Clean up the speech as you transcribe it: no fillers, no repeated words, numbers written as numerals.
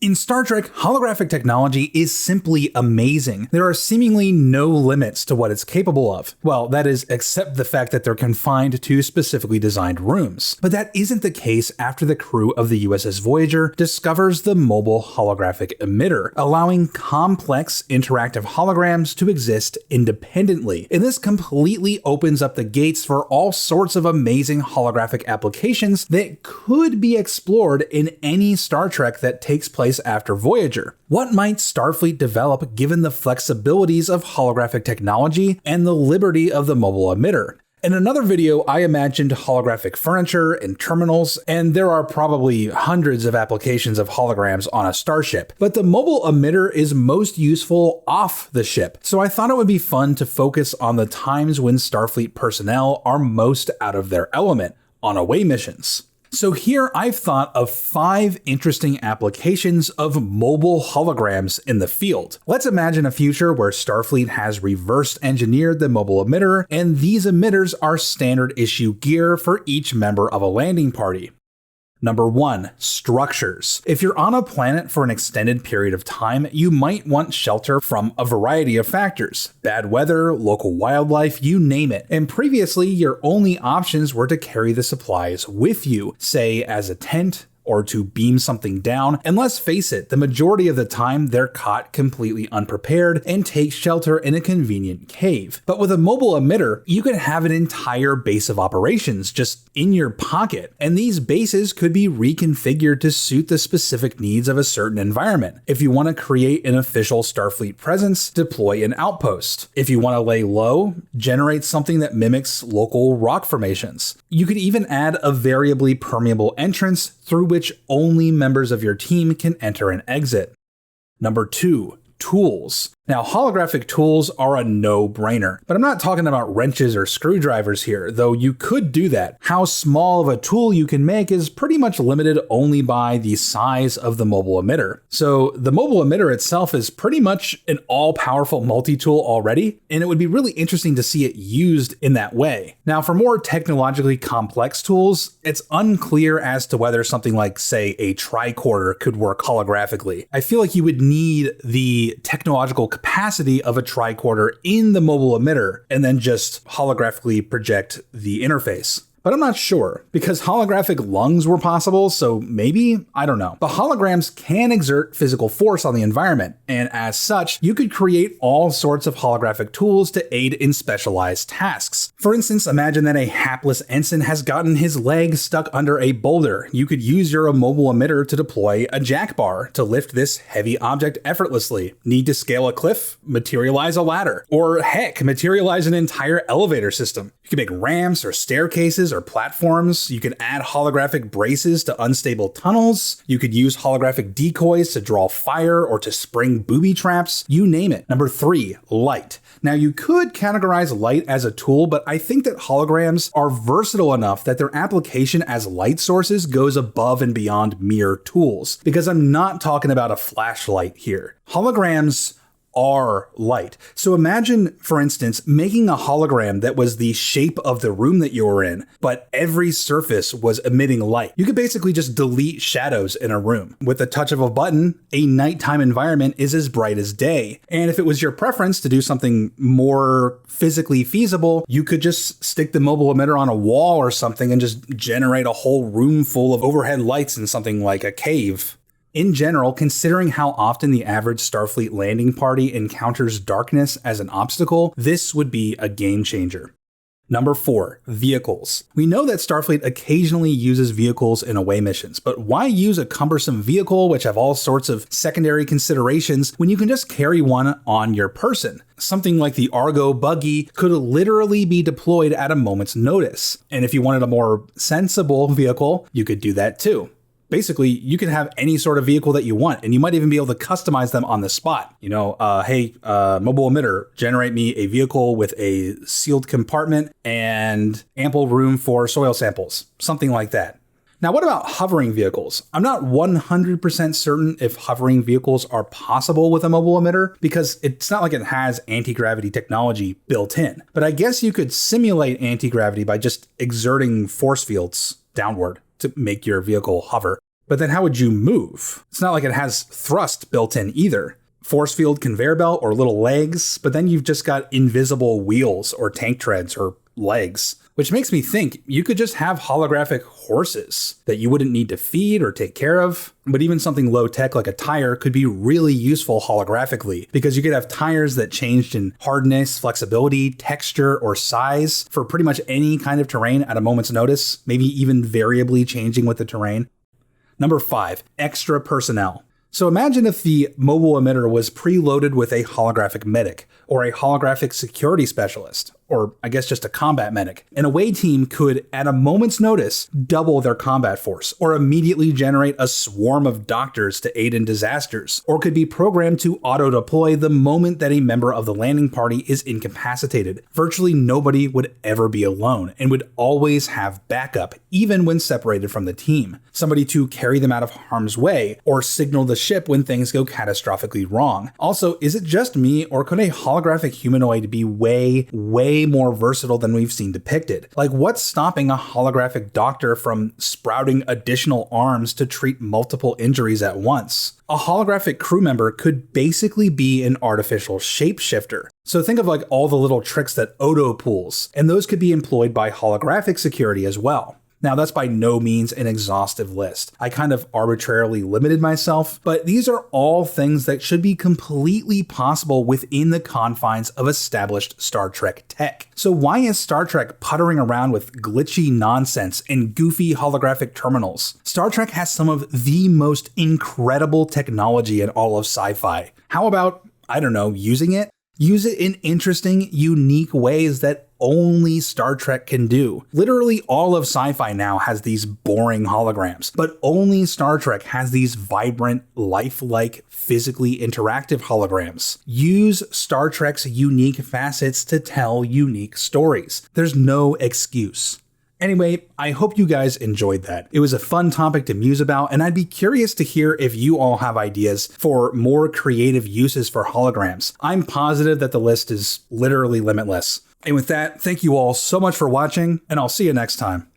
In Star Trek, holographic technology is simply amazing. There are seemingly no limits to what it's capable of. Well, that is, except the fact that they're confined to specifically designed rooms. But that isn't the case after the crew of the USS Voyager discovers the mobile holographic emitter, allowing complex interactive holograms to exist independently. And this completely opens up the gates for all sorts of amazing holographic applications that could be explored in any Star Trek that takes place after Voyager. What might Starfleet develop given the flexibilities of holographic technology and the liberty of the mobile emitter? In another video, I imagined holographic furniture and terminals, and there are probably hundreds of applications of holograms on a starship. But the mobile emitter is most useful off the ship, so I thought it would be fun to focus on the times when Starfleet personnel are most out of their element, on away missions. So here I've thought of 5 interesting applications of mobile holograms in the field. Let's imagine a future where Starfleet has reverse engineered the mobile emitter, and these emitters are standard issue gear for each member of a landing party. Number 1, structures. If you're on a planet for an extended period of time, you might want shelter from a variety of factors. Bad weather, local wildlife, you name it. And previously, your only options were to carry the supplies with you, say as a tent, or to beam something down, and let's face it, the majority of the time they're caught completely unprepared and take shelter in a convenient cave. But with a mobile emitter, you can have an entire base of operations just in your pocket, and these bases could be reconfigured to suit the specific needs of a certain environment. If you want to create an official Starfleet presence, deploy an outpost. If you want to lay low, generate something that mimics local rock formations. You could even add a variably permeable entrance through which only members of your team can enter and exit. Number 2, tools. Now, holographic tools are a no-brainer, but I'm not talking about wrenches or screwdrivers here, though you could do that. How small of a tool you can make is pretty much limited only by the size of the mobile emitter. So the mobile emitter itself is pretty much an all-powerful multi-tool already, and it would be really interesting to see it used in that way. Now, for more technologically complex tools, it's unclear as to whether something like, say, a tricorder could work holographically. I feel like you would need the technological capacity of a tricorder in the mobile emitter and then just holographically project the interface. But I'm not sure, because holographic lungs were possible, so maybe? I don't know. But holograms can exert physical force on the environment, and as such, you could create all sorts of holographic tools to aid in specialized tasks. For instance, imagine that a hapless ensign has gotten his leg stuck under a boulder. You could use your mobile emitter to deploy a jack bar to lift this heavy object effortlessly. Need to scale a cliff? Materialize a ladder. Or heck, materialize an entire elevator system. You can make ramps or staircases or platforms. You can add holographic braces to unstable tunnels. You could use holographic decoys to draw fire or to spring booby traps. You name it. Number 3, light. Now, you could categorize light as a tool, but I think that holograms are versatile enough that their application as light sources goes above and beyond mere tools, because I'm not talking about a flashlight here. Holograms are light. So imagine, for instance, making a hologram that was the shape of the room that you were in, but every surface was emitting light. You could basically just delete shadows in a room. With the touch of a button, a nighttime environment is as bright as day. And if it was your preference to do something more physically feasible, you could just stick the mobile emitter on a wall or something and just generate a whole room full of overhead lights in something like a cave. In general, considering how often the average Starfleet landing party encounters darkness as an obstacle, this would be a game changer. Number 4, vehicles. We know that Starfleet occasionally uses vehicles in away missions, but why use a cumbersome vehicle which have all sorts of secondary considerations when you can just carry one on your person? Something like the Argo buggy could literally be deployed at a moment's notice. And if you wanted a more sensible vehicle, you could do that too. Basically, you can have any sort of vehicle that you want, and you might even be able to customize them on the spot. You know, hey, mobile emitter, generate me a vehicle with a sealed compartment and ample room for soil samples, something like that. Now, what about hovering vehicles? I'm not 100% certain if hovering vehicles are possible with a mobile emitter, because it's not like it has anti-gravity technology built in. But I guess you could simulate anti-gravity by just exerting force fields downward to make your vehicle hover. But then how would you move? It's not like it has thrust built in either. Force field conveyor belt or little legs, but then you've just got invisible wheels or tank treads or legs. Which makes me think you could just have holographic horses that you wouldn't need to feed or take care of. But even something low tech like a tire could be really useful holographically, because you could have tires that changed in hardness, flexibility, texture, or size for pretty much any kind of terrain at a moment's notice, maybe even variably changing with the terrain. Number 5, extra personnel. So imagine if the mobile emitter was preloaded with a holographic medic, or a holographic security specialist, or I guess just a combat medic. An away team could, at a moment's notice, double their combat force, or immediately generate a swarm of doctors to aid in disasters, or could be programmed to auto-deploy the moment that a member of the landing party is incapacitated. Virtually nobody would ever be alone, and would always have backup, even when separated from the team. Somebody to carry them out of harm's way, or signal the ship when things go catastrophically wrong. Also, is it just me, or could a holographic humanoid be way more versatile than we've seen depicted? Like, what's stopping a holographic doctor from sprouting additional arms to treat multiple injuries at once? A holographic crew member could basically be an artificial shapeshifter. So think of like all the little tricks that Odo pulls, and those could be employed by holographic security as well. Now, that's by no means an exhaustive list. I kind of arbitrarily limited myself, but these are all things that should be completely possible within the confines of established Star Trek tech. So why is Star Trek puttering around with glitchy nonsense and goofy holographic terminals? Star Trek has some of the most incredible technology in all of sci-fi. How about, I don't know, using it? Use it in interesting, unique ways that only Star Trek can do. Literally all of sci-fi now has these boring holograms, but only Star Trek has these vibrant, lifelike, physically interactive holograms. Use Star Trek's unique facets to tell unique stories. There's no excuse. Anyway, I hope you guys enjoyed that. It was a fun topic to muse about, and I'd be curious to hear if you all have ideas for more creative uses for holograms. I'm positive that the list is literally limitless. And with that, thank you all so much for watching, and I'll see you next time.